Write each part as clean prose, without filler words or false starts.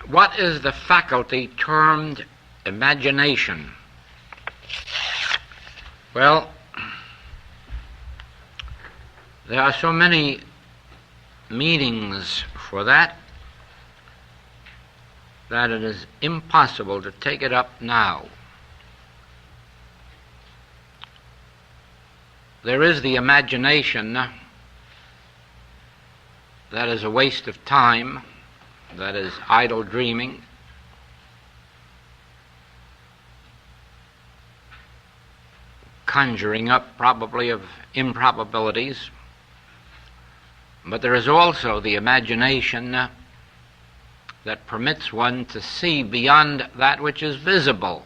What is the faculty termed imagination? Well, there are so many meanings for that it is impossible to take it up now. There is the imagination that is a waste of time, that is idle dreaming. Conjuring up probably of improbabilities. But there is also the imagination that permits one to see beyond that which is visible.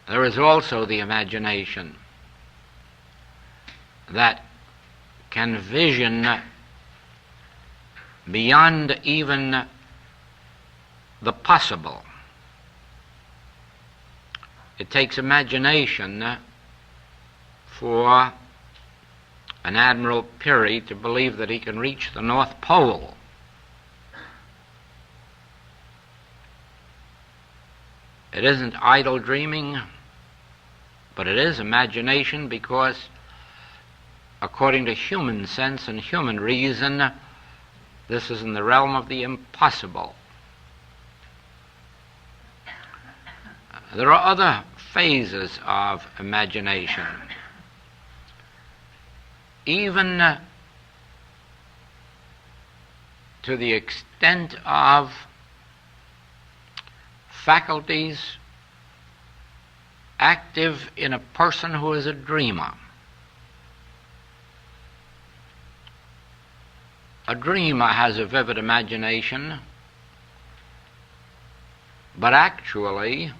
There is also the imagination that can vision beyond even the possible. It takes imagination for an Admiral Peary to believe that he can reach the North Pole. It isn't idle dreaming, but it is imagination because, according to human sense and human reason, this is in the realm of the impossible. There are other phases of imagination. Even to the extent of faculties active in a person who is a dreamer. A dreamer has a vivid imagination, but actually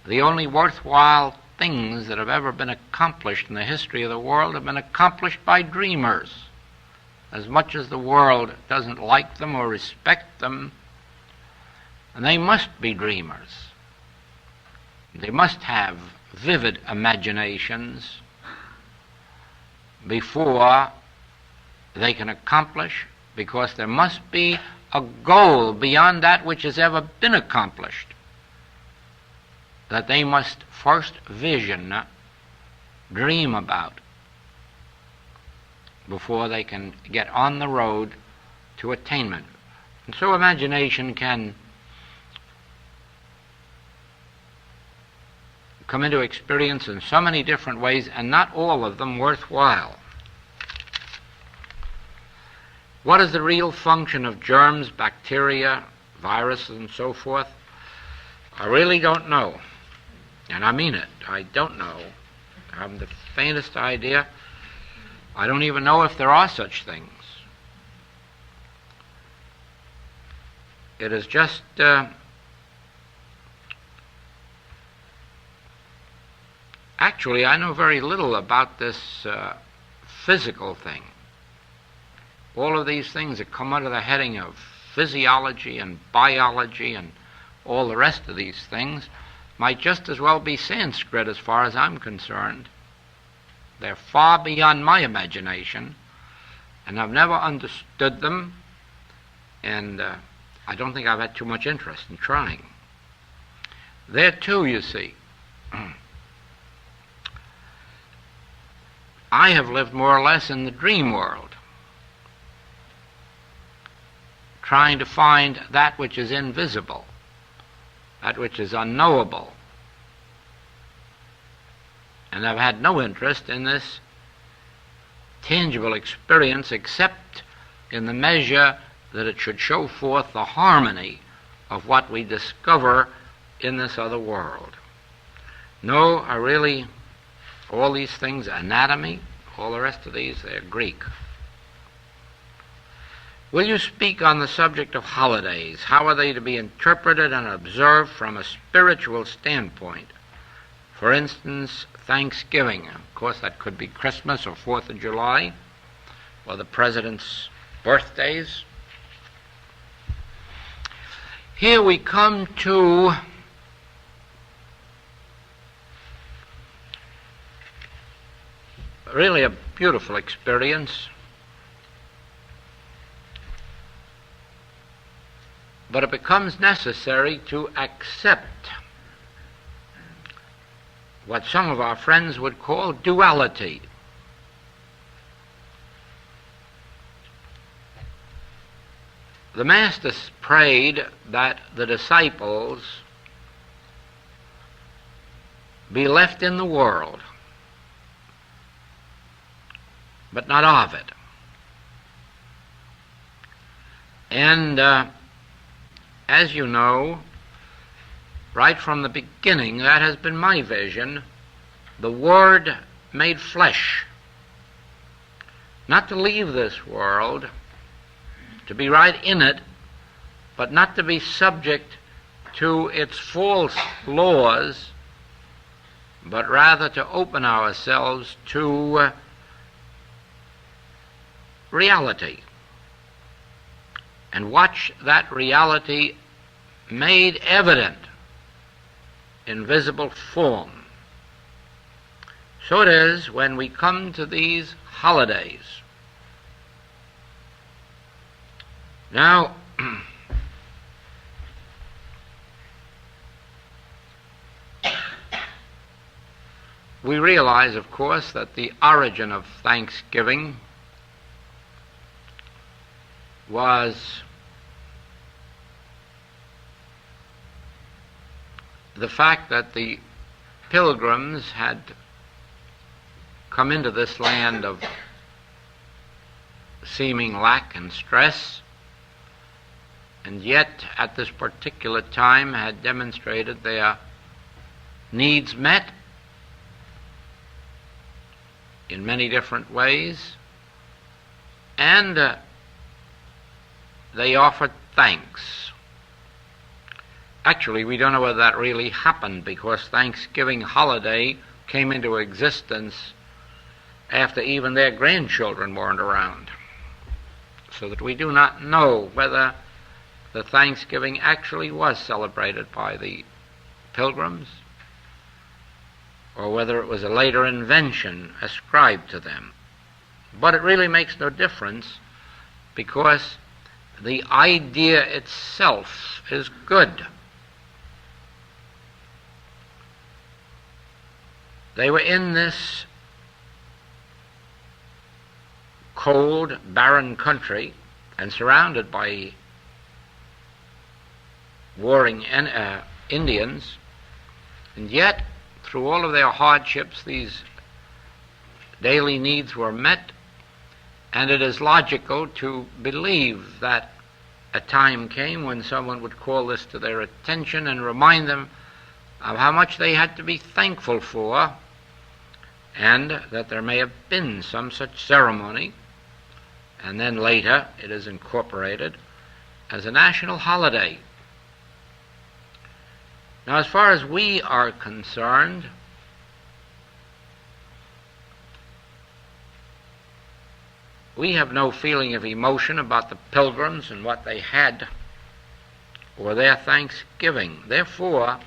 the only worthwhile things that have ever been accomplished in the history of the world have been accomplished by dreamers. As much as the world doesn't like them or respect them, they must be dreamers. They must have vivid imaginations before they can accomplish, because there must be a goal beyond that which has ever been accomplished that they must first vision, dream about, before they can get on the road to attainment. And so imagination can come into experience in so many different ways, and not all of them worthwhile. What is the real function of germs, bacteria, viruses, and so forth? I really don't know. And I mean it. I don't know. I haven't the faintest idea. I don't even know if there are such things. It is just actually, I know very little about this physical thing. All of these things that come under the heading of physiology and biology and all the rest of these things might just as well be Sanskrit as far as I'm concerned. They're far beyond my imagination, and I've never understood them, and I don't think I've had too much interest in trying. There too, you see, I have lived more or less in the dream world, trying to find that which is invisible, that which is unknowable. And I've had no interest in this tangible experience except in the measure that it should show forth the harmony of what we discover in this other world. No, all these things, anatomy, all the rest of these, they're Greek. Will you speak on the subject of holidays? How are they to be interpreted and observed from a spiritual standpoint? For instance, Thanksgiving. Of course, that could be Christmas or 4th of July, or the President's birthdays. Here we come to really a beautiful experience. but it becomes necessary to accept what some of our friends would call duality. The Master prayed that the disciples be left in the world, but not of it. And as you know, right from the beginning, that has been my vision, the Word made flesh, not to leave this world, to be right in it, but not to be subject to its false laws, but rather to open ourselves to reality and watch that reality made evident in visible form. So it is when we come to these holidays. Now, we realize, of course, that the origin of Thanksgiving was the fact that the pilgrims had come into this land of seeming lack and stress, and yet at this particular time had demonstrated their needs met in many different ways, and they offered thanks. Actually, we don't know whether that really happened, because Thanksgiving holiday came into existence after even their grandchildren weren't around, so that we do not know whether the Thanksgiving actually was celebrated by the pilgrims, or whether it was a later invention ascribed to them. But it really makes no difference, because the idea itself is good. They were in this cold, barren country and surrounded by warring Indians, and yet through all of their hardships these daily needs were met, and it is logical to believe that a time came when someone would call this to their attention and remind them of how much they had to be thankful for, and that there may have been some such ceremony, and then later it is incorporated as a national holiday. Now, as far as we are concerned, we have no feeling of emotion about the pilgrims and what they had, or their Thanksgiving. Therefore,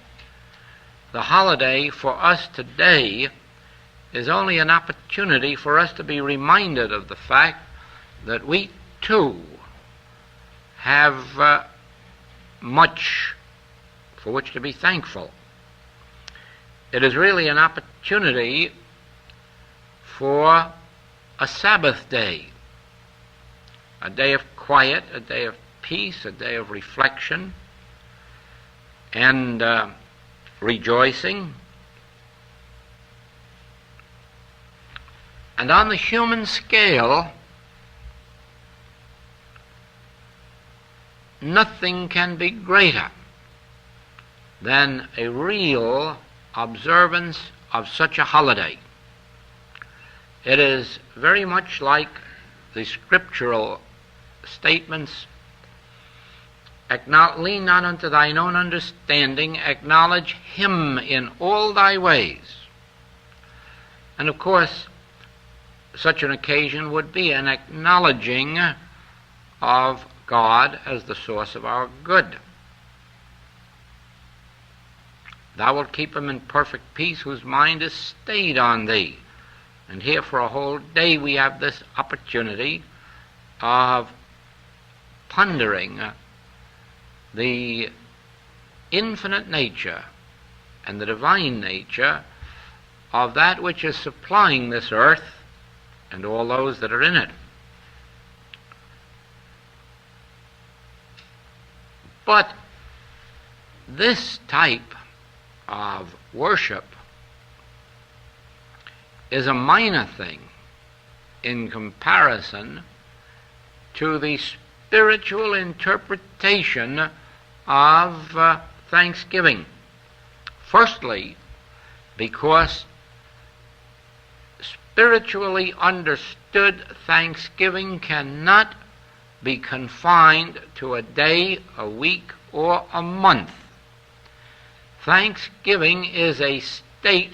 the holiday for us today is only an opportunity for us to be reminded of the fact that we too have much for which to be thankful. It is really an opportunity for a Sabbath day, a day of quiet, a day of peace, a day of reflection and rejoicing. And on the human scale, nothing can be greater than a real observance of such a holiday. It is very much like the scriptural statements, lean not unto thine own understanding, acknowledge him in all thy ways. And of course, such an occasion would be an acknowledging of God as the source of our good. Thou wilt keep him in perfect peace whose mind is stayed on thee. And here for a whole day we have this opportunity of pondering the infinite nature and the divine nature of that which is supplying this earth and all those that are in it. But this type of worship is a minor thing in comparison to the spiritual interpretation of thanksgiving. Firstly, because spiritually understood thanksgiving cannot be confined to a day, a week, or a month. Thanksgiving is a state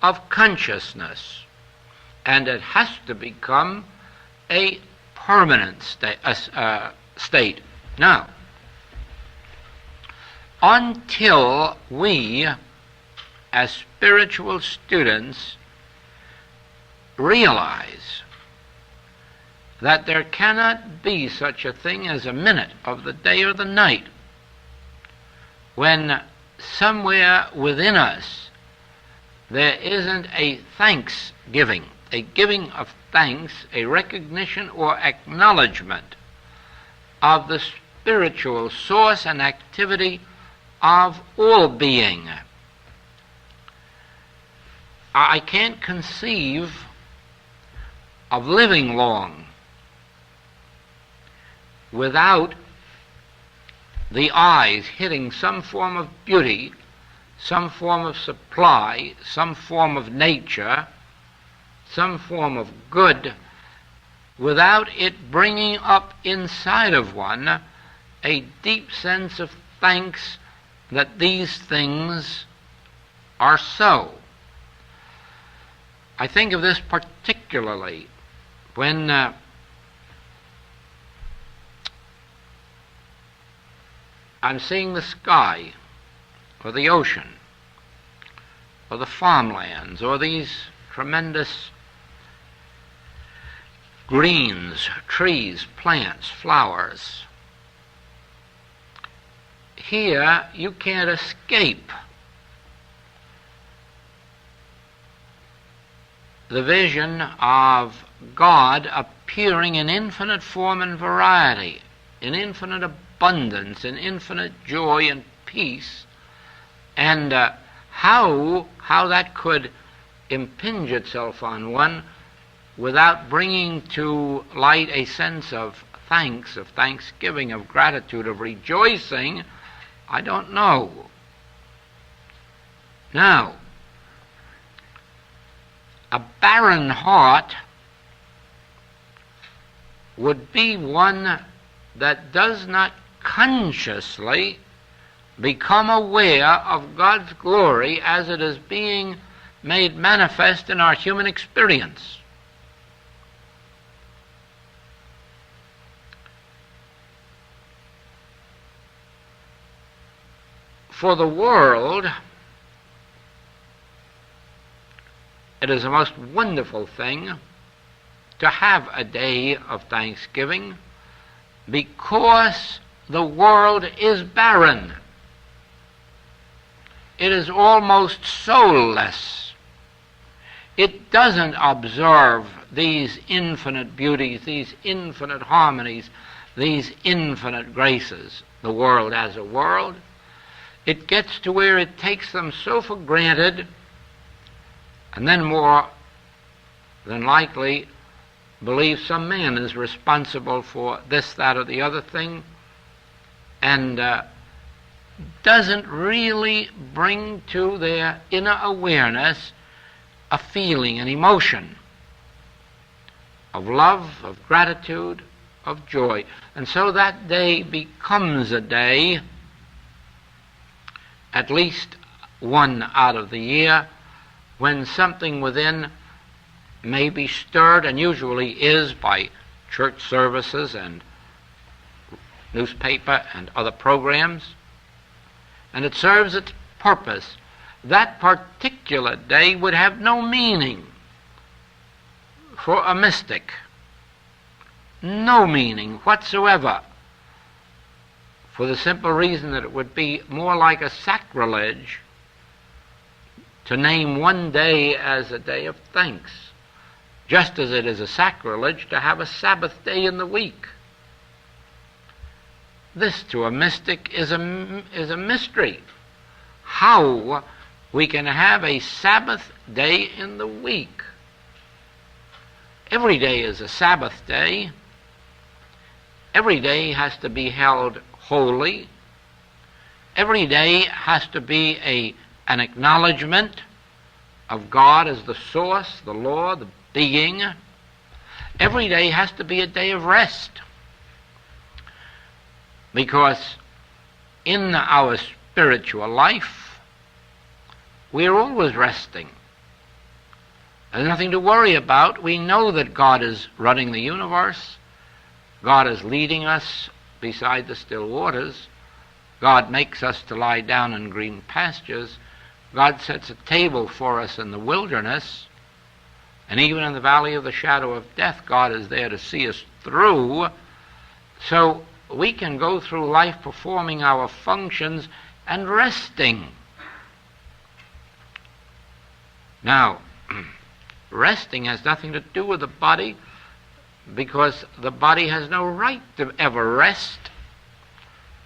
of consciousness, and it has to become a permanent state. Now, until we, as spiritual students, realize that there cannot be such a thing as a minute of the day or the night when somewhere within us there isn't a thanksgiving, a giving of thanks, a recognition or acknowledgement of the spiritual source and activity of all being. I can't conceive of living long without the eyes hitting some form of beauty, some form of supply, some form of nature, some form of good, without it bringing up inside of one a deep sense of thanks that these things are so. I think of this particularly when I'm seeing the sky or the ocean or the farmlands or these tremendous greens, trees, plants, flowers. Here you can't escape the vision of God appearing in infinite form and variety, in infinite abundance, in infinite joy and peace, and how that could impinge itself on one without bringing to light a sense of thanks, of thanksgiving, of gratitude, of rejoicing, I don't know. Now, a barren heart would be one that does not consciously become aware of God's glory as it is being made manifest in our human experience. For the world, it is a most wonderful thing to have a day of thanksgiving because the world is barren. It is almost soulless. It doesn't observe these infinite beauties, these infinite harmonies, these infinite graces, the world as a world. It gets to where it takes them so for granted, and then more than likely believes some man is responsible for this, that, or the other thing, and doesn't really bring to their inner awareness a feeling, an emotion of love, of gratitude, of joy. And so that day becomes a day, at least one out of the year, when something within may be stirred, and usually is by church services and newspaper and other programs, and it serves its purpose. That particular day would have no meaning for a mystic, no meaning whatsoever for the simple reason that it would be more like a sacrilege to name one day as a day of thanks, just as it is a sacrilege to have a Sabbath day in the week. This, to a mystic, is a mystery. How we can have a Sabbath day in the week. Every day is a Sabbath day. Every day has to be held holy. Every day has to be an acknowledgement of God as the source, the law, the being. Every day has to be a day of rest. Because in our spiritual life, we are always resting. There's nothing to worry about. We know that God is running the universe. God is leading us beside the still waters. God makes us to lie down in green pastures. God sets a table for us in the wilderness. And even in the valley of the shadow of death, God is there to see us through. So we can go through life performing our functions and resting. Now, resting has nothing to do with the body, because the body has no right to ever rest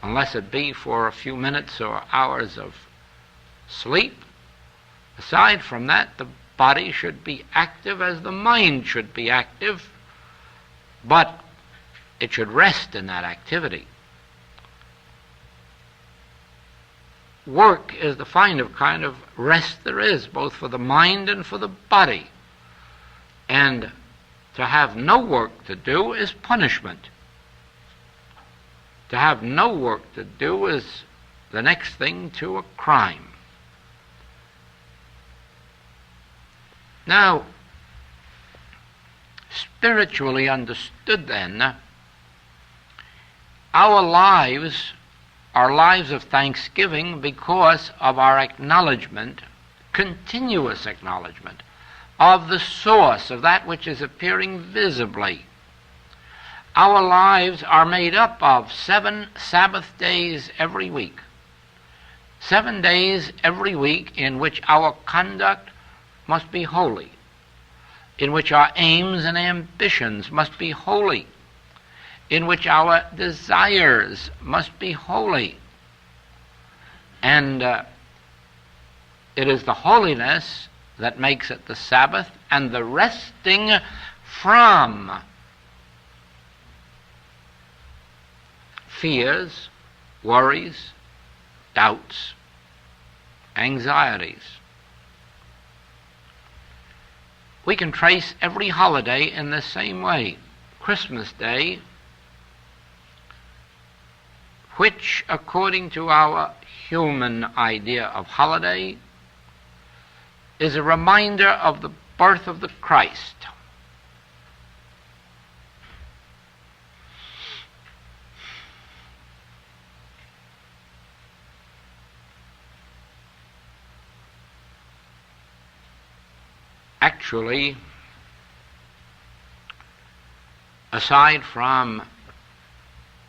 unless it be for a few minutes or hours of sleep. Aside from that, the body should be active as the mind should be active, but it should rest in that activity. Work is the kind of rest there is, both for the mind and for the body. And to have no work to do is punishment. To have no work to do is the next thing to a crime. Now, spiritually understood then, our lives are lives of thanksgiving because of our acknowledgement, continuous acknowledgement, of the source of that which is appearing visibly. Our lives are made up of 7 Sabbath days every week. 7 days every week in which our conduct must be holy, in which our aims and ambitions must be holy, in which our desires must be holy. And it is the holiness that makes it the Sabbath, and the resting from fears, worries, doubts, anxieties. We can trace every holiday in the same way. Christmas Day, which, according to our human idea of holiday, is a reminder of the birth of the Christ. Actually, aside from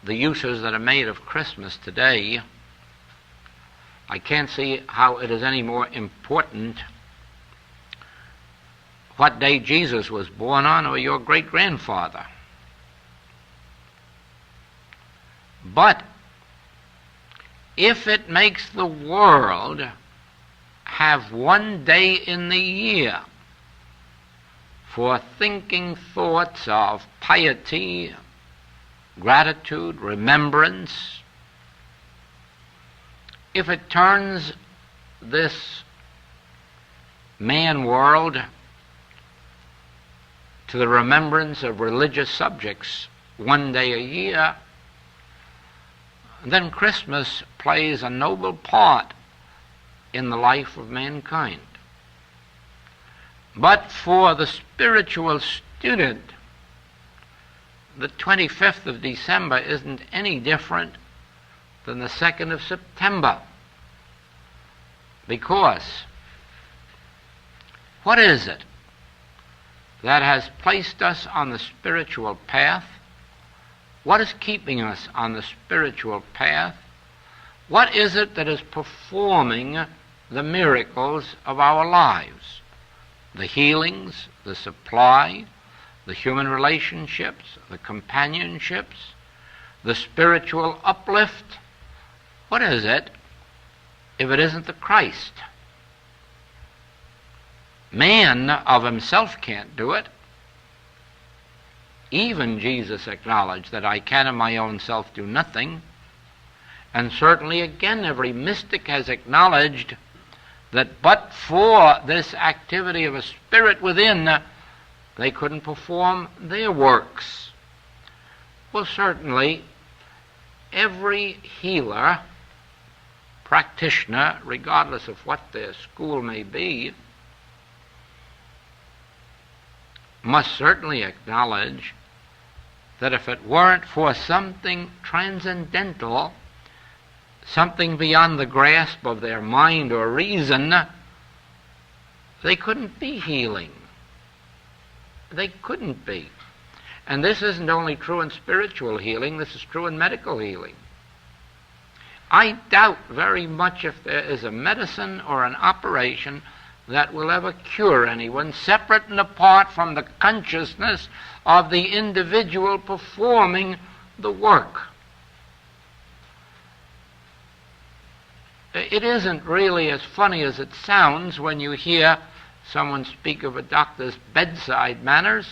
the uses that are made of Christmas today, I can't see how it is any more important what day Jesus was born on or your great-grandfather. But if it makes the world have one day in the year for thinking thoughts of piety, gratitude, remembrance, if it turns this man world to the remembrance of religious subjects one day a year, then Christmas plays a noble part in the life of mankind. But for the spiritual student, the 25th of December isn't any different than the 2nd of September. Because what is it that has placed us on the spiritual path? What is keeping us on the spiritual path? What is it that is performing the miracles of our lives? The healings, the supply, the human relationships, the companionships, the spiritual uplift. What is it if it isn't the Christ? Man of himself can't do it. Even Jesus acknowledged that I can of my own self do nothing. And certainly again every mystic has acknowledged that but for this activity of a spirit within, they couldn't perform their works. Well, certainly every healer, practitioner, regardless of what their school may be, must certainly acknowledge that if it weren't for something transcendental, something beyond the grasp of their mind or reason, they couldn't be healing. They couldn't be. And this isn't only true in spiritual healing, this is true in medical healing. I doubt very much if there is a medicine or an operation that will ever cure anyone separate and apart from the consciousness of the individual performing the work. It isn't really as funny as it sounds when you hear someone speak of a doctor's bedside manners,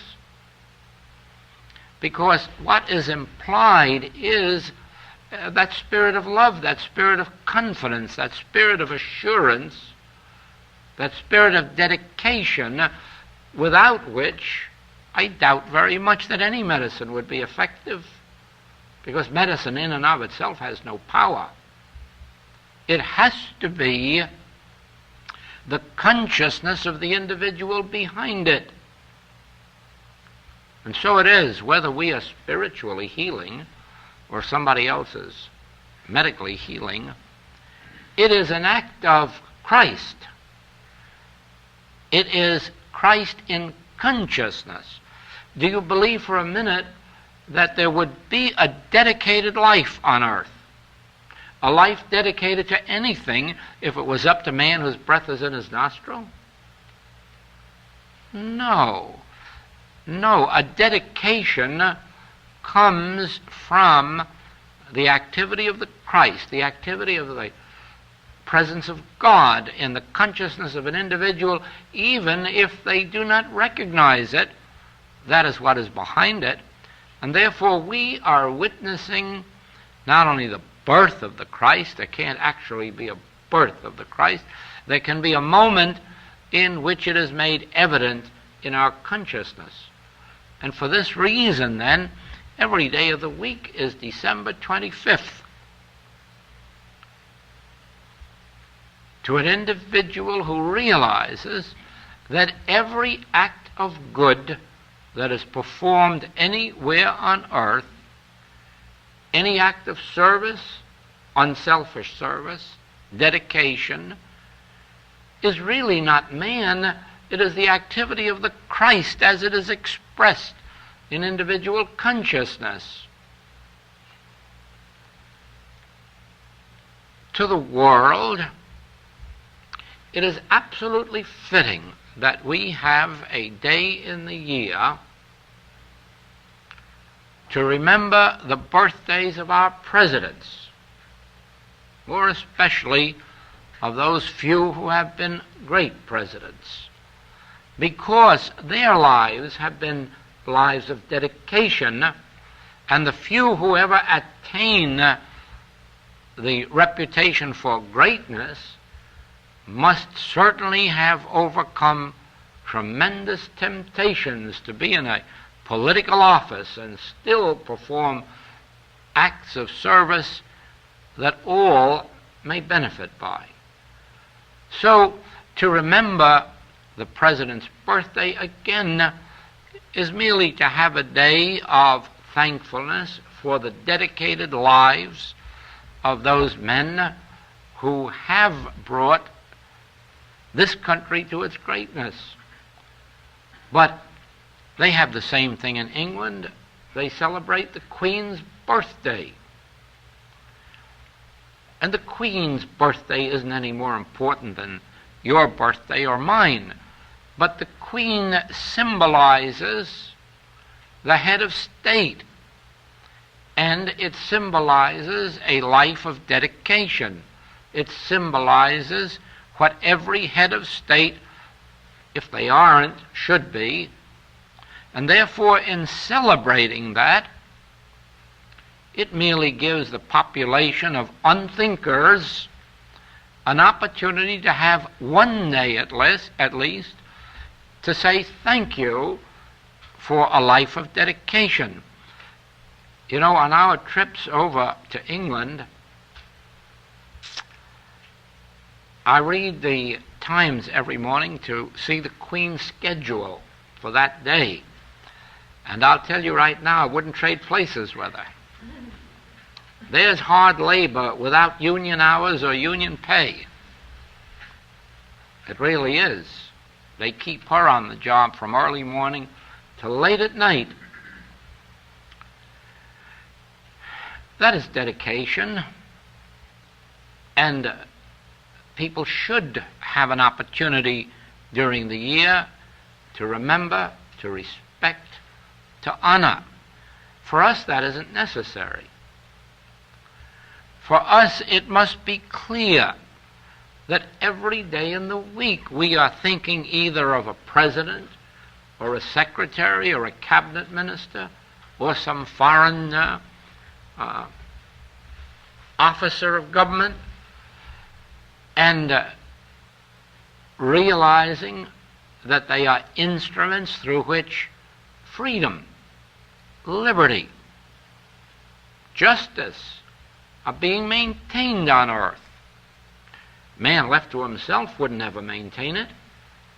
because what is implied is that spirit of love, that spirit of confidence, that spirit of assurance, that spirit of dedication, without which I doubt very much that any medicine would be effective, because medicine in and of itself has no power. It has to be the consciousness of the individual behind it. And so it is, whether we are spiritually healing or somebody else is medically healing, it is an act of Christ. It is Christ in consciousness. Do you believe for a minute that there would be a dedicated life on earth? A life dedicated to anything if it was up to man whose breath is in his nostril? No. No, a dedication comes from the activity of the Christ, the activity of the presence of God in the consciousness of an individual, even if they do not recognize it. That is what is behind it. And therefore we are witnessing not only the birth of the Christ. There can't actually be a birth of the Christ. There can be a moment in which it is made evident in our consciousness. And for this reason, then, every day of the week is December 25th. To an individual who realizes that every act of good that is performed anywhere on earth, any act of service, unselfish service, dedication, is really not man. It is the activity of the Christ as it is expressed in individual consciousness. To the world, it is absolutely fitting that we have a day in the year to remember the birthdays of our presidents, more especially of those few who have been great presidents, because their lives have been lives of dedication, and the few who ever attain the reputation for greatness must certainly have overcome tremendous temptations to be in a political office and still perform acts of service that all may benefit by. So to remember the president's birthday again is merely to have a day of thankfulness for the dedicated lives of those men who have brought this country to its greatness. But they have the same thing in England they celebrate the Queen's birthday. And the Queen's birthday isn't any more important than your birthday or mine. But the Queen symbolizes the head of state. And it symbolizes a life of dedication. It symbolizes what every head of state, if they aren't, should be. And therefore, in celebrating that, it merely gives the population of unthinkers an opportunity to have one day at least to say thank you for a life of dedication. You know, on our trips over to England, I read the Times every morning to see the Queen's schedule for that day. And I'll tell you right now, I wouldn't trade places with her. There's hard labor without union hours or union pay. It really is. They keep her on the job from early morning to late at night. That is dedication. And people should have an opportunity during the year to remember, to respect, to honor. For us, that isn't necessary. For us, it must be clear that every day in the week we are thinking either of a president or a secretary or a cabinet minister or some foreign officer of government, and realizing that they are instruments through which freedom, liberty, justice are being maintained on earth. Man left to himself would never maintain it.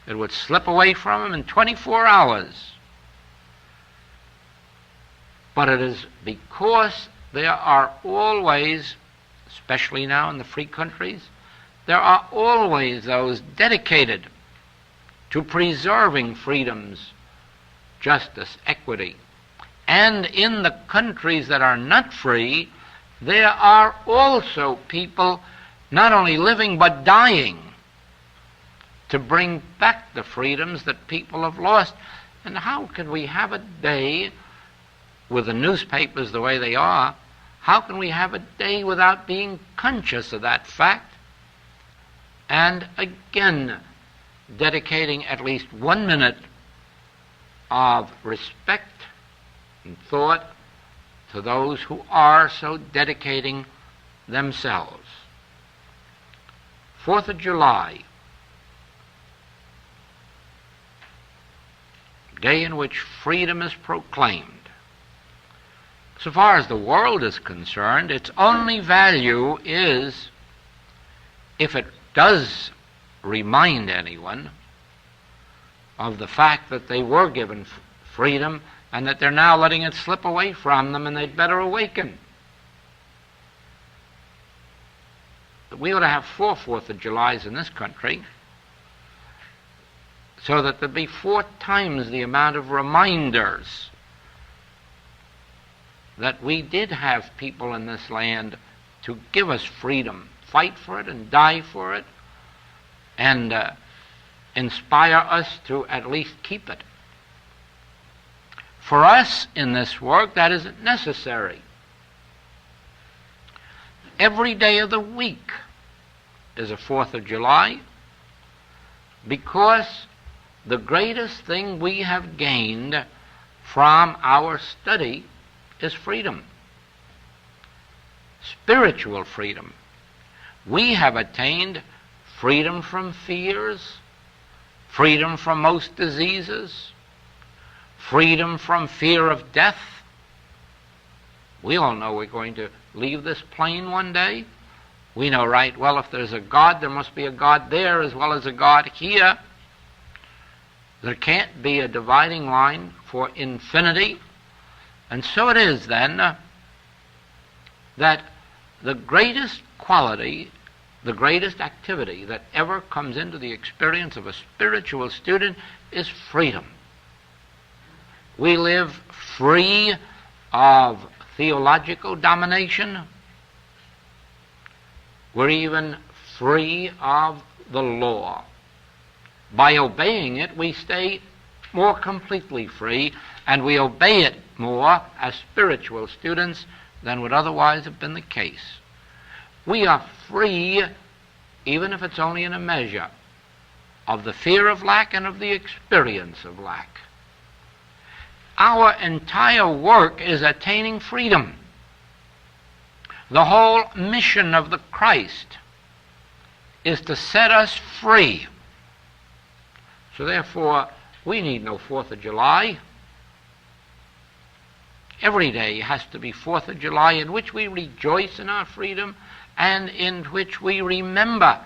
It would slip away from him in 24 hours. But it is because there are always, especially now in the free countries, there are always those dedicated to preserving freedoms, justice, equity. And in the countries that are not free, there are also people not only living but dying to bring back the freedoms that people have lost. And how can we have a day with the newspapers the way they are? How can we have a day without being conscious of that fact? And again, dedicating at least 1 minute of respect and thought to those who are so dedicating themselves. 4th of July, day in which freedom is proclaimed. So far as the world is concerned, its only value is if it does remind anyone of the fact that they were given freedom and that they're now letting it slip away from them, and they'd better awaken. We ought to have 4 4th of Julys in this country, so that there'd be 4 times the amount of reminders that we did have people in this land to give us freedom, fight for it and die for it, and inspire us to at least keep it. For us in this work, that isn't necessary. Every day of the week is a 4th of July, because the greatest thing we have gained from our study is freedom. Spiritual freedom. We have attained freedom from fears, freedom from most diseases, freedom from fear of death. We all know we're going to leave this plane one day. We know right well if there's a God, there must be a God there as well as a God here. There can't be a dividing line for infinity. And so it is then that the greatest quality, the greatest activity that ever comes into the experience of a spiritual student is freedom. We live free of theological domination. We're even free of the law. By obeying it, we stay more completely free, and we obey it more as spiritual students than would otherwise have been the case. We are free, even if it's only in a measure, of the fear of lack and of the experience of lack. Our entire work is attaining freedom. The whole mission of the Christ is to set us free. So therefore, we need no 4th of July. Every day has to be 4th of July, in which we rejoice in our freedom and in which we remember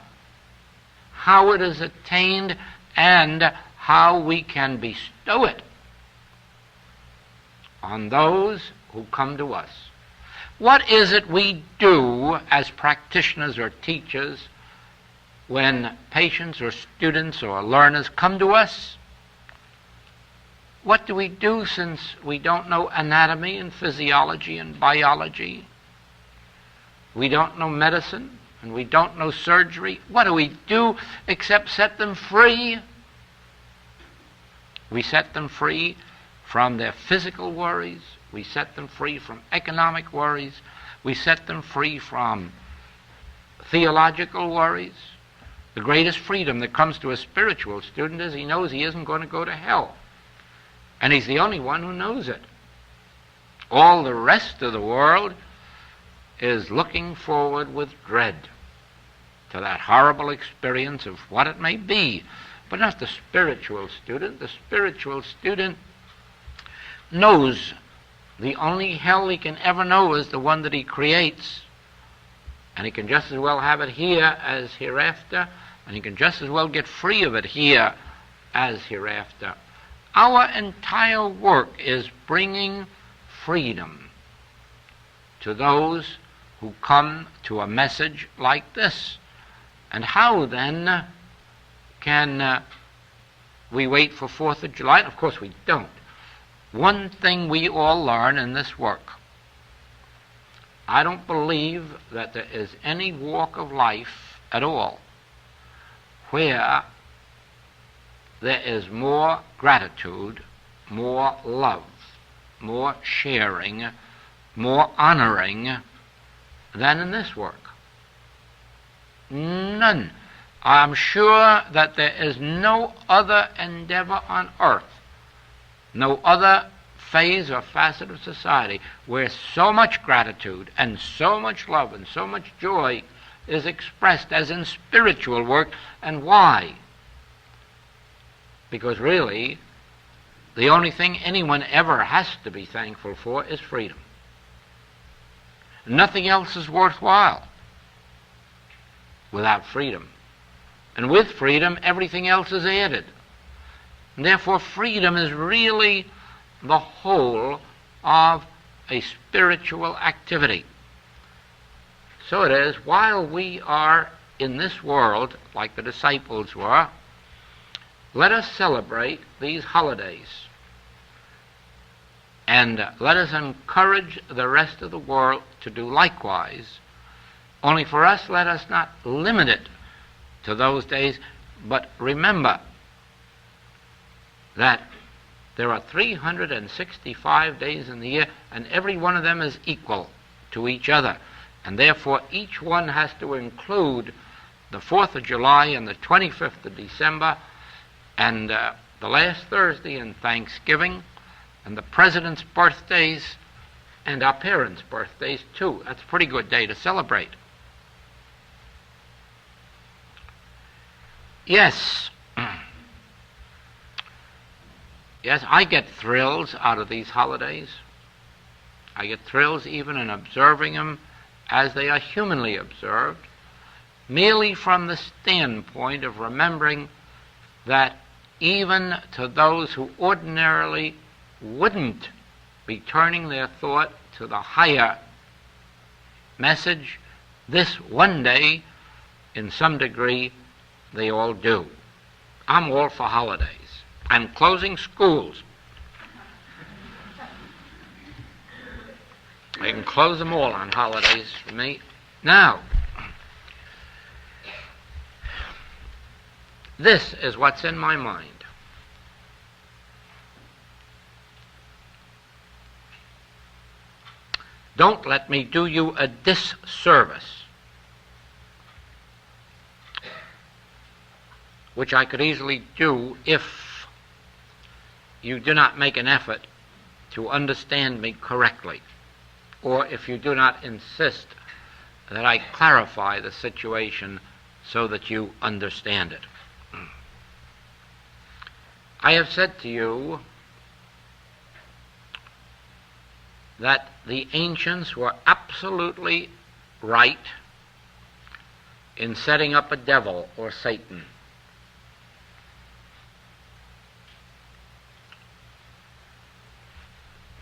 how it is attained and how we can bestow it on those who come to us. What is it we do as practitioners or teachers when patients or students or learners come to us? What do we do, since we don't know anatomy and physiology and biology? We don't know medicine and we don't know surgery. What do we do except set them free? We set them free from their physical worries. We set them free from economic worries. We set them free from theological worries. The greatest freedom that comes to a spiritual student is he knows he isn't going to go to hell. And he's the only one who knows it. All the rest of the world is looking forward with dread to that horrible experience of what it may be. But not the spiritual student. The spiritual student knows the only hell he can ever know is the one that he creates. And he can just as well have it here as hereafter, and he can just as well get free of it here as hereafter. Our entire work is bringing freedom to those who come to a message like this. And how then can we wait for 4th of July? Of course we don't. One thing we all learn in this work: I don't believe that there is any walk of life at all where there is more gratitude, more love, more sharing, more honoring than in this work. None. I'm sure that there is no other endeavor on earth, no other phase or facet of society where so much gratitude and so much love and so much joy is expressed as in spiritual work. And why? Because really, the only thing anyone ever has to be thankful for is freedom. Nothing else is worthwhile without freedom. And with freedom, everything else is added. And therefore, freedom is really the whole of a spiritual activity. So it is, while we are in this world, like the disciples were, let us celebrate these holidays. And let us encourage the rest of the world to do likewise. Only for us, let us not limit it to those days, but remember that there are 365 days in the year, and every one of them is equal to each other. And therefore, each one has to include the 4th of July and the 25th of December, and the last Thursday in Thanksgiving, and the President's birthdays, and our parents' birthdays, too. That's a pretty good day to celebrate. Yes. Yes, I get thrills out of these holidays. I get thrills even in observing them as they are humanly observed, merely from the standpoint of remembering that even to those who ordinarily wouldn't be turning their thought to the higher message, this one day, in some degree, they all do. I'm all for holidays and closing schools. can close them all on holidays for me. Now, this is what's in my mind. Don't let me do you a disservice, which I could easily do if you do not make an effort to understand me correctly, or if you do not insist that I clarify the situation so that you understand it. I have said to you that the ancients were absolutely right in setting up a devil or Satan.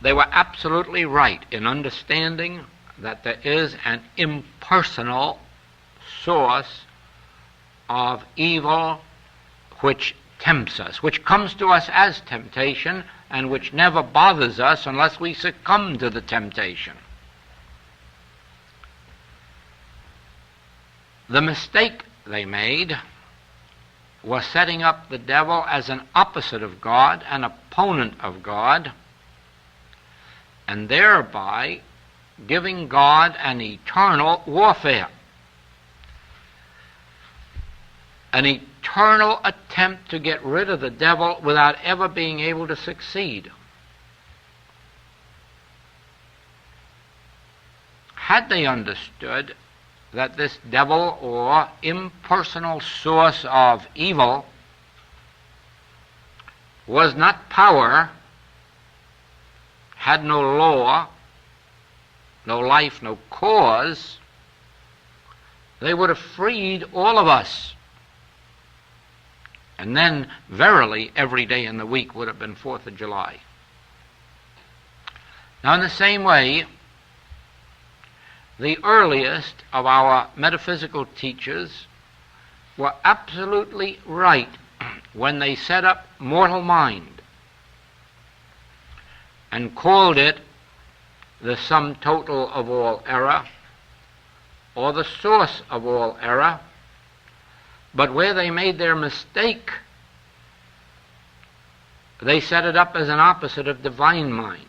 They were absolutely right in understanding that there is an impersonal source of evil which tempts us, which comes to us as temptation, and which never bothers us unless we succumb to the temptation. The mistake they made was setting up the devil as an opposite of God, an opponent of God, and thereby giving God an eternal warfare, an eternal attempt to get rid of the devil without ever being able to succeed. Had they understood that this devil or impersonal source of evil was not power, had no law, no life, no cause, they would have freed all of us. And then, verily, every day in the week would have been 4th of July. Now, in the same way, the earliest of our metaphysical teachers were absolutely right when they set up mortal mind and called it the sum total of all error, or the source of all error. But where they made their mistake, they set it up as an opposite of divine mind.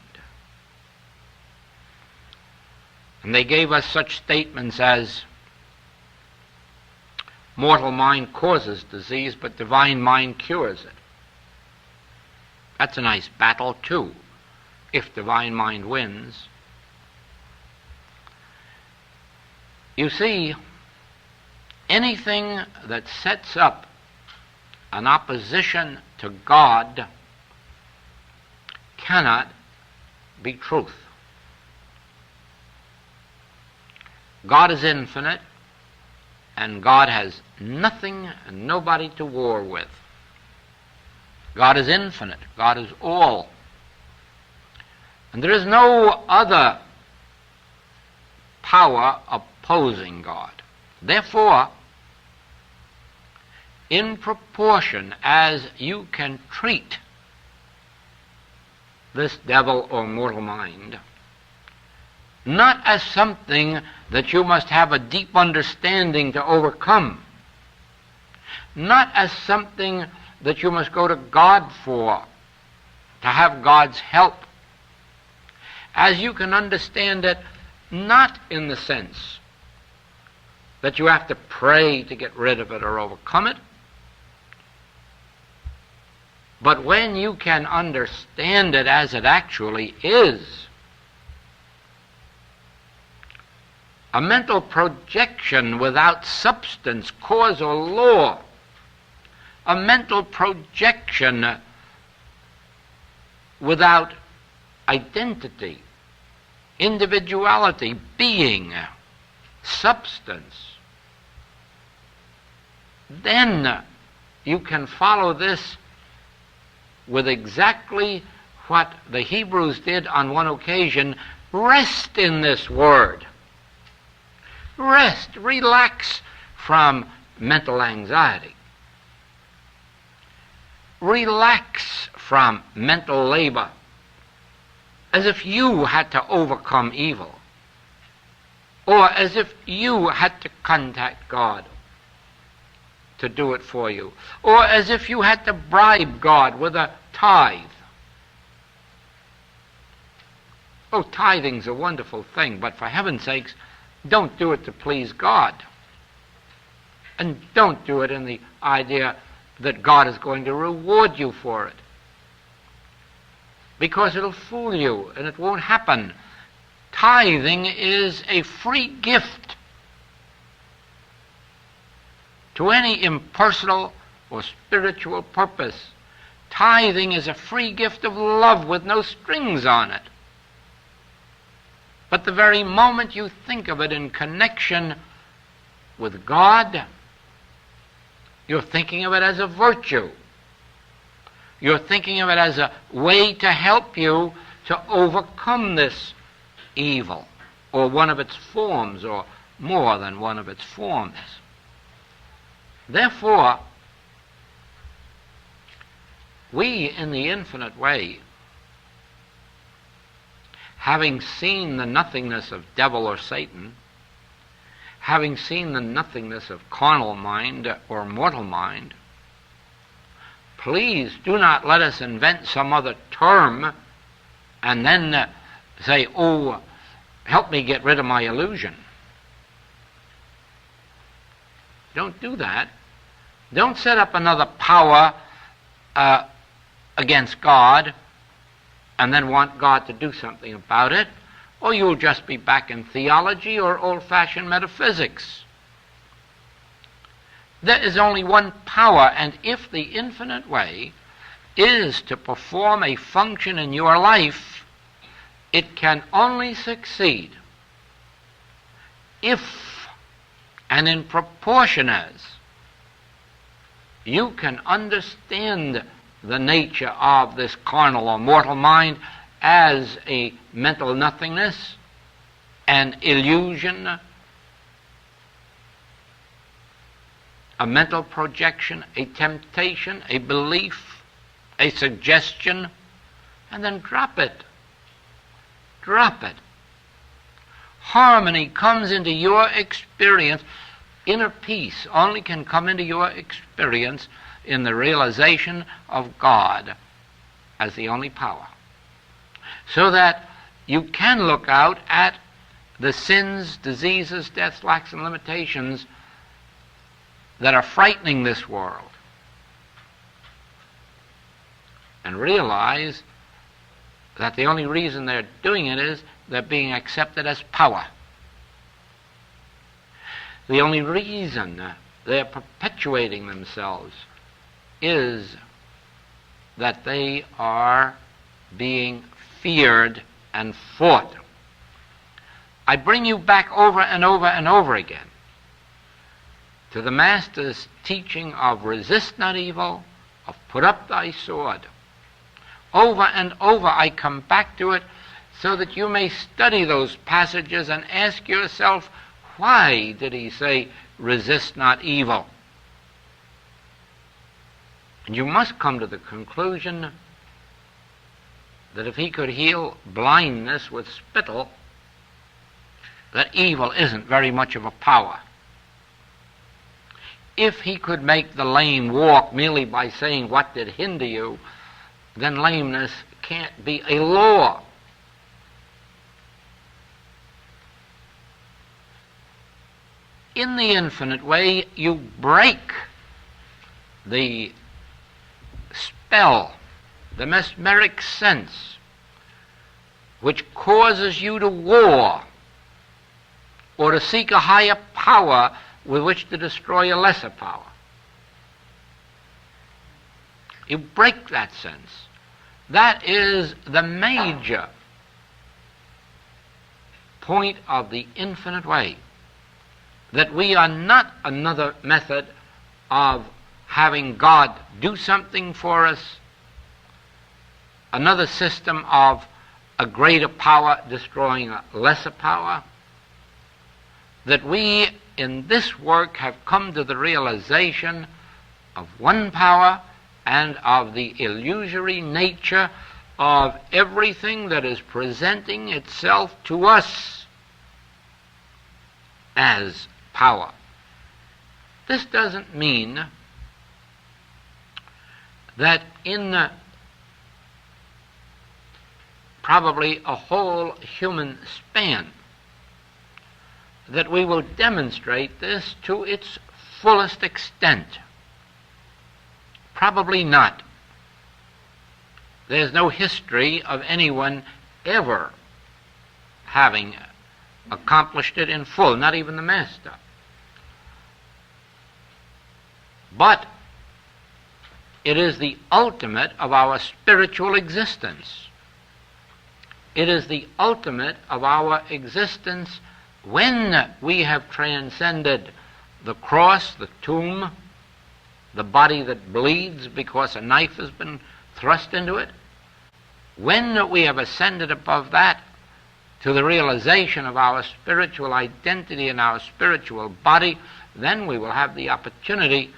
And they gave us such statements as, mortal mind causes disease, but divine mind cures it. That's a nice battle, too, if divine mind wins. You see, anything that sets up an opposition to God cannot be truth. God is infinite, and God has nothing and nobody to war with. God is infinite. God is all. And there is no other power opposing God. Therefore, in proportion as you can treat this devil or mortal mind, not as something that you must have a deep understanding to overcome, not as something that you must go to God for, to have God's help, as you can understand it not in the sense that you have to pray to get rid of it or overcome it, but when you can understand it as it actually is, a mental projection without substance, cause, or law, a mental projection without identity, individuality, being, substance, then you can follow this with exactly what the Hebrews did on one occasion. Rest in this word. Rest, relax from mental anxiety. Relax from mental labor, as if you had to overcome evil. or as if you had to contact God to do it for you, or as if you had to bribe God with a tithe. Oh, tithing's a wonderful thing, but for heaven's sakes, don't do it to please God. And don't do it in the idea that God is going to reward you for it. Because it'll fool you, and it won't happen. Tithing is a free gift to any impersonal or spiritual purpose. Tithing is a free gift of love with no strings on it. But the very moment you think of it in connection with God, you're thinking of it as a virtue. You're thinking of it as a way to help you to overcome this evil, or one of its forms, or more than one of its forms. Therefore, we in the infinite way, having seen the nothingness of devil or Satan, having seen the nothingness of carnal mind or mortal mind, please do not let us invent some other term and then say, oh, help me get rid of my illusion. Don't do that. Don't set up another power against God and then want God to do something about it, or you'll just be back in theology or old-fashioned metaphysics. There is only one power, and if the infinite way is to perform a function in your life, it can only succeed if, and in proportion as, you can understand the nature of this carnal or mortal mind as a mental nothingness, an illusion, a mental projection, a temptation, a belief, a suggestion, and then drop it. Drop it. Harmony comes into your experience. Inner peace only can come into your experience in the realization of God as the only power. So that you can look out at the sins, diseases, deaths, lacks, and limitations that are frightening this world, and realize that the only reason they're doing it is they're being accepted as power. The only reason they're perpetuating themselves is that they are being feared and fought. I bring you back over and over and over again to the Master's teaching of resist not evil, of put up thy sword. Over and over I come back to it so that you may study those passages and ask yourself, why did he say, resist not evil? And you must come to the conclusion that if he could heal blindness with spittle, that evil isn't very much of a power. If he could make the lame walk merely by saying, what did hinder you, then lameness can't be a law. In the infinite way, you break the spell, the mesmeric sense, which causes you to war or to seek a higher power with which to destroy a lesser power. You break that sense. That is the major point of the infinite way, that we are not another method of having God do something for us, another system of a greater power destroying a lesser power, that we in this work have come to the realization of one power and of the illusory nature of everything that is presenting itself to us. as power. This doesn't mean that in probably a whole human span that we will demonstrate this to its fullest extent. Probably not. There's no history of anyone ever having accomplished it in full, not even the Master. But it is the ultimate of our spiritual existence. It is the ultimate of our existence when we have transcended the cross, the tomb, the body that bleeds because a knife has been thrust into it. When we have ascended above that to the realization of our spiritual identity and our spiritual body, then we will have the opportunity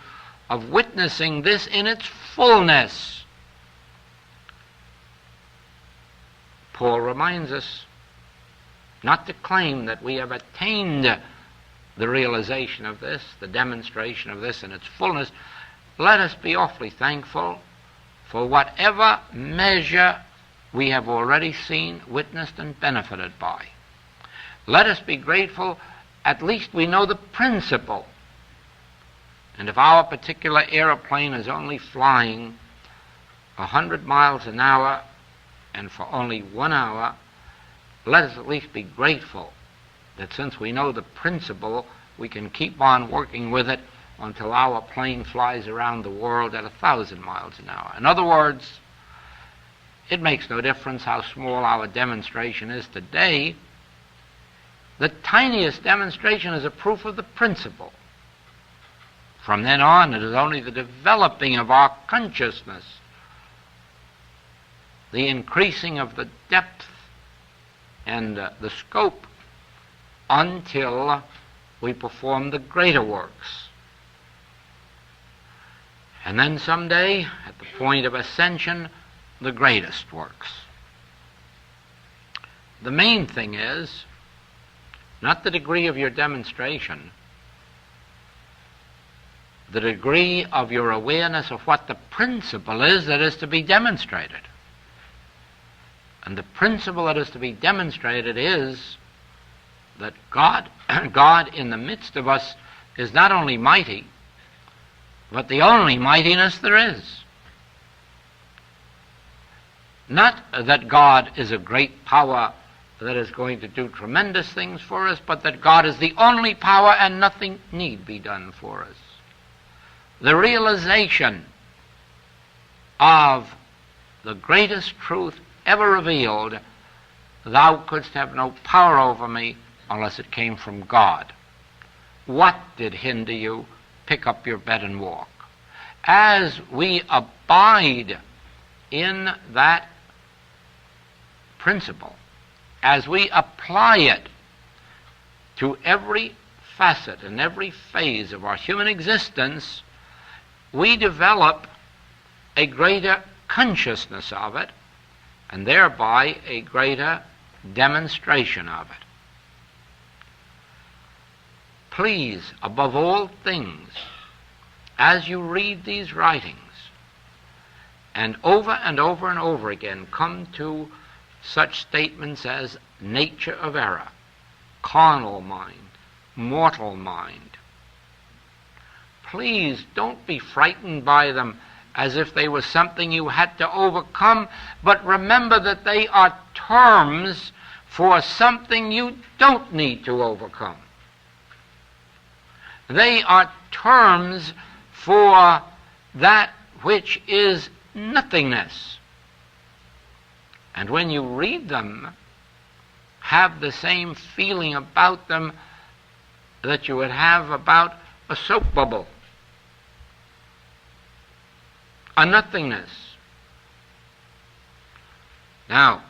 of witnessing this in its fullness. Paul reminds us not to claim that we have attained the realization of this, the demonstration of this in its fullness. Let us be awfully thankful for whatever measure we have already seen, witnessed, and benefited by. Let us be grateful at least we know the principle. And if our particular aeroplane is only flying 100 miles an hour and for only 1 hour, let us at least be grateful that since we know the principle, we can keep on working with it until our plane flies around the world at 1,000 miles an hour. In other words, it makes no difference how small our demonstration is today. The tiniest demonstration is a proof of the principle. From then on, it is only the developing of our consciousness, the increasing of the depth and the scope until we perform the greater works. And then someday, at the point of ascension, the greatest works. The main thing is not the degree of your demonstration, the degree of your awareness of what the principle is that is to be demonstrated. And the principle that is to be demonstrated is that God in the midst of us is not only mighty, but the only mightiness there is. Not that God is a great power that is going to do tremendous things for us, but that God is the only power and nothing need be done for us. The realization of the greatest truth ever revealed, thou couldst have no power over me unless it came from God. What did hinder you? Pick up your bed and walk. As we abide in that principle, as we apply it to every facet and every phase of our human existence, we develop a greater consciousness of it, and thereby a greater demonstration of it. Please, above all things, as you read these writings, and over and over again come to such statements as nature of error, carnal mind, mortal mind, please don't be frightened by them as if they were something you had to overcome, but remember that they are terms for something you don't need to overcome. They are terms for that which is nothingness. And when you read them, have the same feeling about them that you would have about a soap bubble. A nothingness. Now,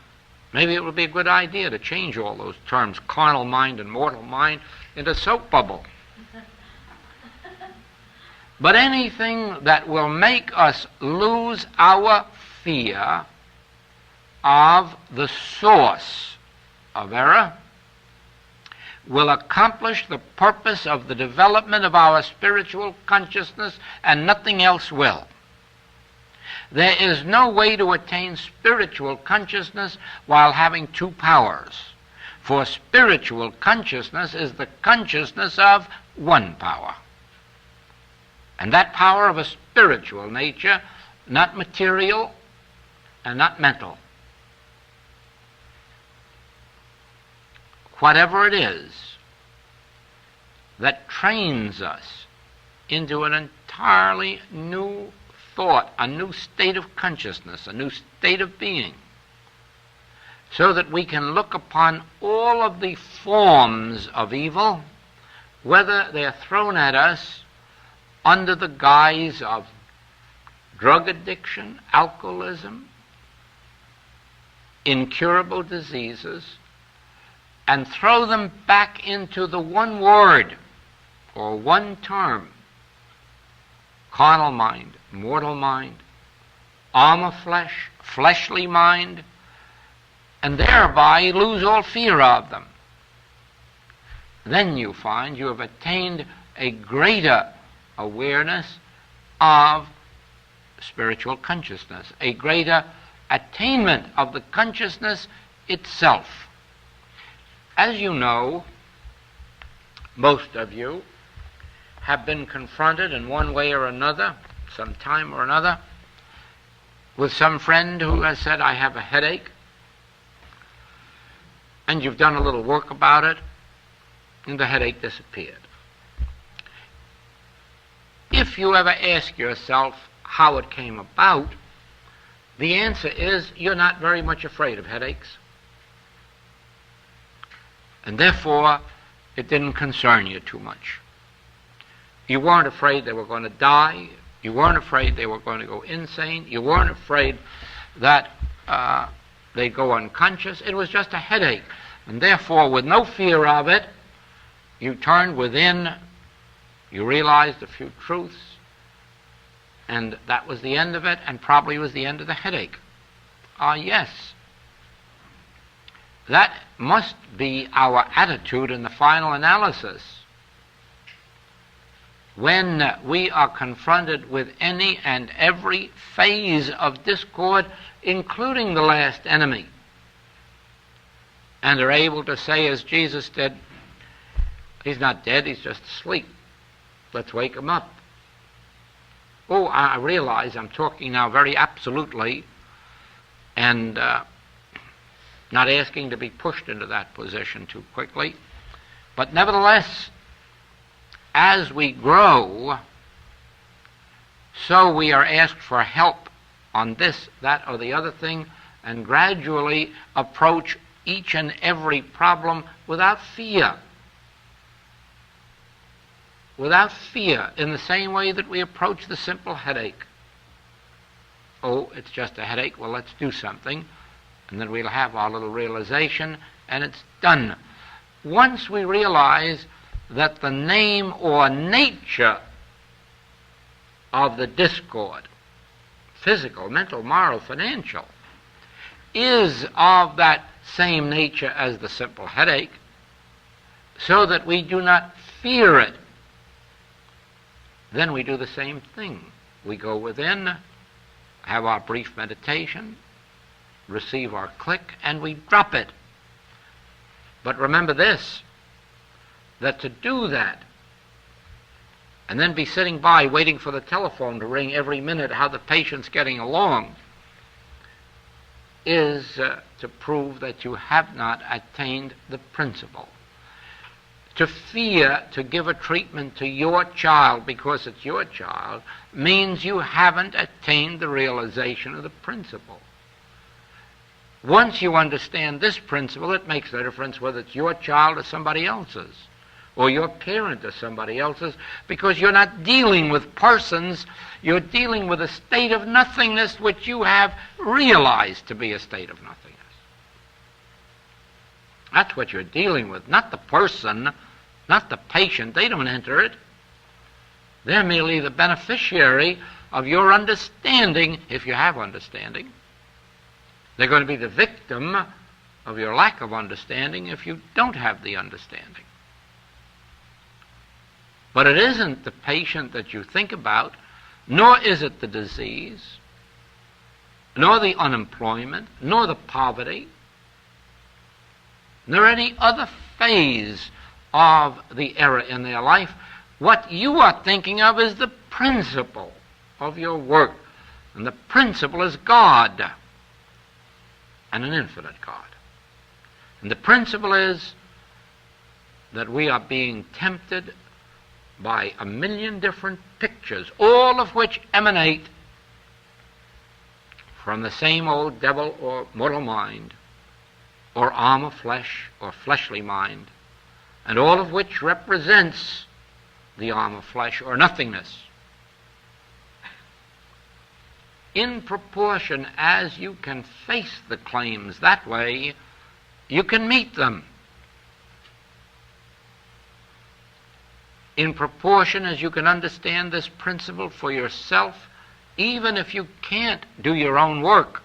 maybe it would be a good idea to change all those terms, carnal mind and mortal mind, into soap bubble. But anything that will make us lose our fear of the source of error will accomplish the purpose of the development of our spiritual consciousness, and nothing else will. There is no way to attain spiritual consciousness while having two powers. For spiritual consciousness is the consciousness of one power. And that power of a spiritual nature, not material and not mental. Whatever it is that trains us into an entirely new thought, a new state of consciousness, a new state of being, so that we can look upon all of the forms of evil, whether they're thrown at us under the guise of drug addiction, alcoholism, incurable diseases, and throw them back into the one word or one term: carnal mind, mortal mind, arm of flesh, fleshly mind, and thereby lose all fear of them. Then you find you have attained a greater awareness of spiritual consciousness, a greater attainment of the consciousness itself. As you know, most of you have been confronted in one way or another, some time or another, with some friend who has said, "I have a headache," and you've done a little work about it, and the headache disappeared. If you ever ask yourself how it came about, the answer is you're not very much afraid of headaches. And therefore, it didn't concern you too much. You weren't afraid they were going to die. You weren't afraid they were going to go insane. You weren't afraid that they'd go unconscious. It was just a headache. And therefore, with no fear of it, you turned within, you realized a few truths, and that was the end of it, and probably was the end of the headache. Yes. That must be our attitude in the final analysis. When we are confronted with any and every phase of discord, including the last enemy, and are able to say, as Jesus did, "He's not dead, he's just asleep. Let's wake him up." Oh, I realize I'm talking now very absolutely, and not asking to be pushed into that position too quickly. But nevertheless, as we grow, so we are asked for help on this, that, or the other thing, and gradually approach each and every problem without fear. Without fear, in the same way that we approach the simple headache. Oh, it's just a headache, well, let's do something. And then we'll have our little realization, and it's done. Once we realize that the name or nature of the discord, physical, mental, moral, financial, is of that same nature as the simple headache, so that we do not fear it, then we do the same thing. We go within, have our brief meditation, receive our click, and we drop it. But remember this, that to do that, and then be sitting by waiting for the telephone to ring every minute how the patient's getting along, is to prove that you have not attained the principle. To fear to give a treatment to your child because it's your child means you haven't attained the realization of the principle. Once you understand this principle, it makes no difference whether it's your child or somebody else's, or your parent or somebody else's, because you're not dealing with persons, you're dealing with a state of nothingness which you have realized to be a state of nothingness. That's what you're dealing with, not the person, not the patient. They don't enter it. They're merely the beneficiary of your understanding, if you have understanding. They're going to be the victim of your lack of understanding if you don't have the understanding. But it isn't the patient that you think about, nor is it the disease, nor the unemployment, nor the poverty, nor any other phase of the error in their life. What you are thinking of is the principle of your work. And the principle is God, and an infinite God. And the principle is that we are being tempted by a million different pictures, all of which emanate from the same old devil or mortal mind, or arm of flesh, or fleshly mind, and all of which represents the arm of flesh, or nothingness. In proportion as you can face the claims that way, you can meet them. In proportion as you can understand this principle for yourself, even if you can't do your own work,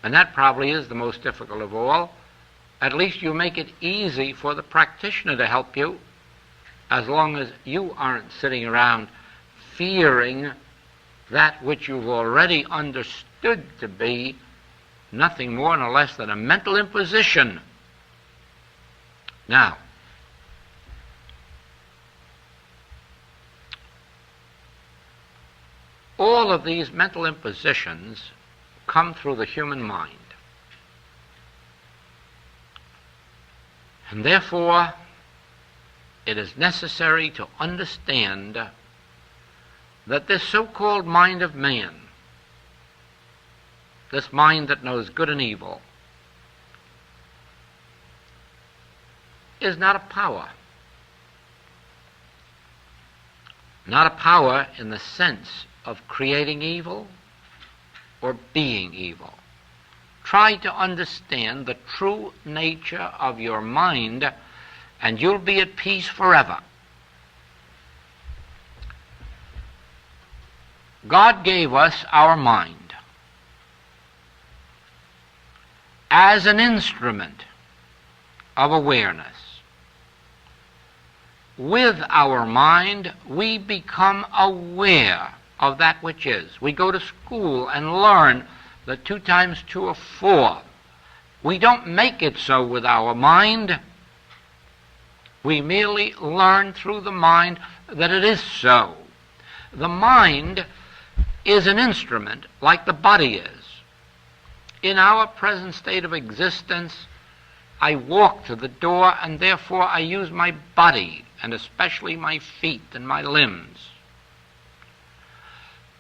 and that probably is the most difficult of all, at least you make it easy for the practitioner to help you, as long as you aren't sitting around fearing that which you've already understood to be nothing more nor less than a mental imposition. Now, all of these mental impositions come through the human mind. And therefore, it is necessary to understand that this so-called mind of man, this mind that knows good and evil, is not a power. Not a power in the sense of creating evil or being evil. Try to understand the true nature of your mind, and you'll be at peace forever. God gave us our mind as an instrument of awareness. With our mind, we become aware of that which is. We go to school and learn that 2 times 2 are 4. We don't make it so with our mind. We merely learn through the mind that it is so. The mind is an instrument like the body is. In our present state of existence, I walk to the door, and therefore I use my body, and especially my feet and my limbs.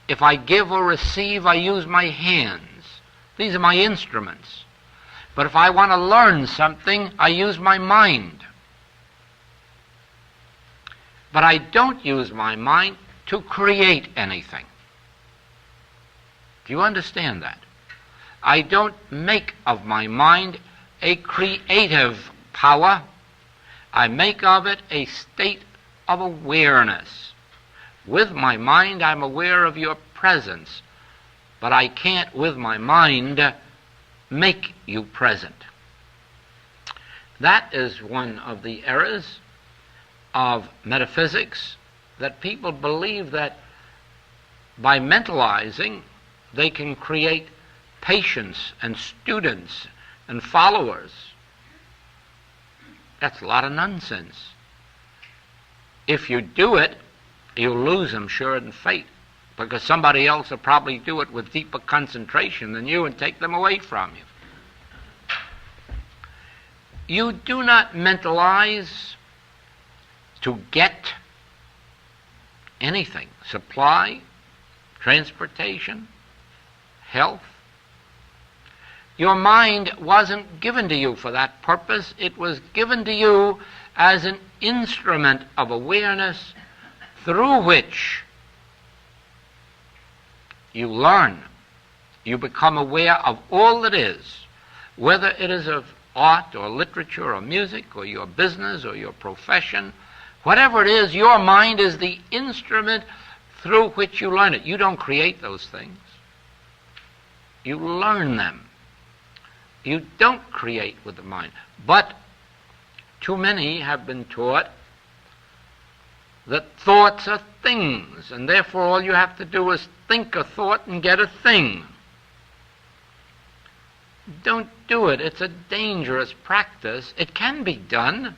If I give or receive, I use my hands. These are my instruments. But if I want to learn something, I use my mind. But I don't use my mind to create anything. Do you understand that? I don't make of my mind a creative power. I make of it a state of awareness. With my mind, I'm aware of your presence, but I can't, with my mind, make you present. That is one of the errors of metaphysics, that people believe that by mentalizing, they can create patients and students and followers. That's a lot of nonsense. If you do it, you'll lose them sure in fate, because somebody else will probably do it with deeper concentration than you and take them away from you. You do not mentalize to get anything. Supply, transportation, health. Your mind wasn't given to you for that purpose. It was given to you as an instrument of awareness through which you learn. You become aware of all that is, whether it is of art or literature or music or your business or your profession. Whatever it is, your mind is the instrument through which you learn it. You don't create those things. You learn them. You don't create with the mind. But too many have been taught that thoughts are things, and therefore all you have to do is think a thought and get a thing. Don't do it. It's a dangerous practice. It can be done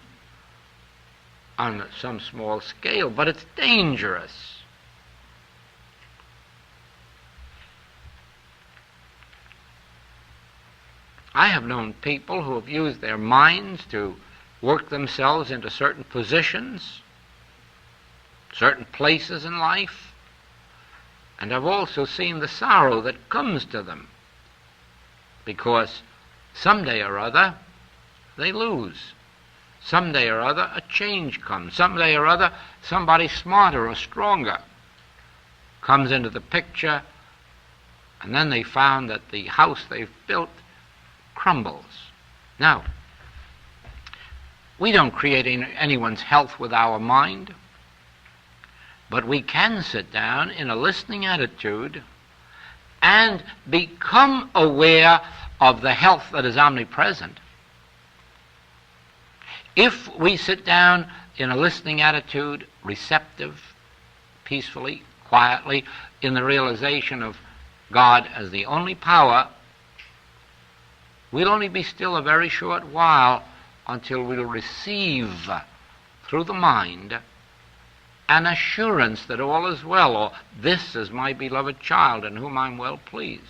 on some small scale, but it's dangerous. I have known people who have used their minds to work themselves into certain positions, certain places in life, and I've also seen the sorrow that comes to them, because someday or other they lose. Someday or other a change comes. Someday or other somebody smarter or stronger comes into the picture, and then they found that the house they've built crumbles. Now, we don't create anyone's health with our mind, but we can sit down in a listening attitude and become aware of the health that is omnipresent. If we sit down in a listening attitude, receptive, peacefully, quietly, in the realization of God as the only power, we'll only be still a very short while until we'll receive through the mind an assurance that all is well, or this is my beloved child in whom I'm well pleased.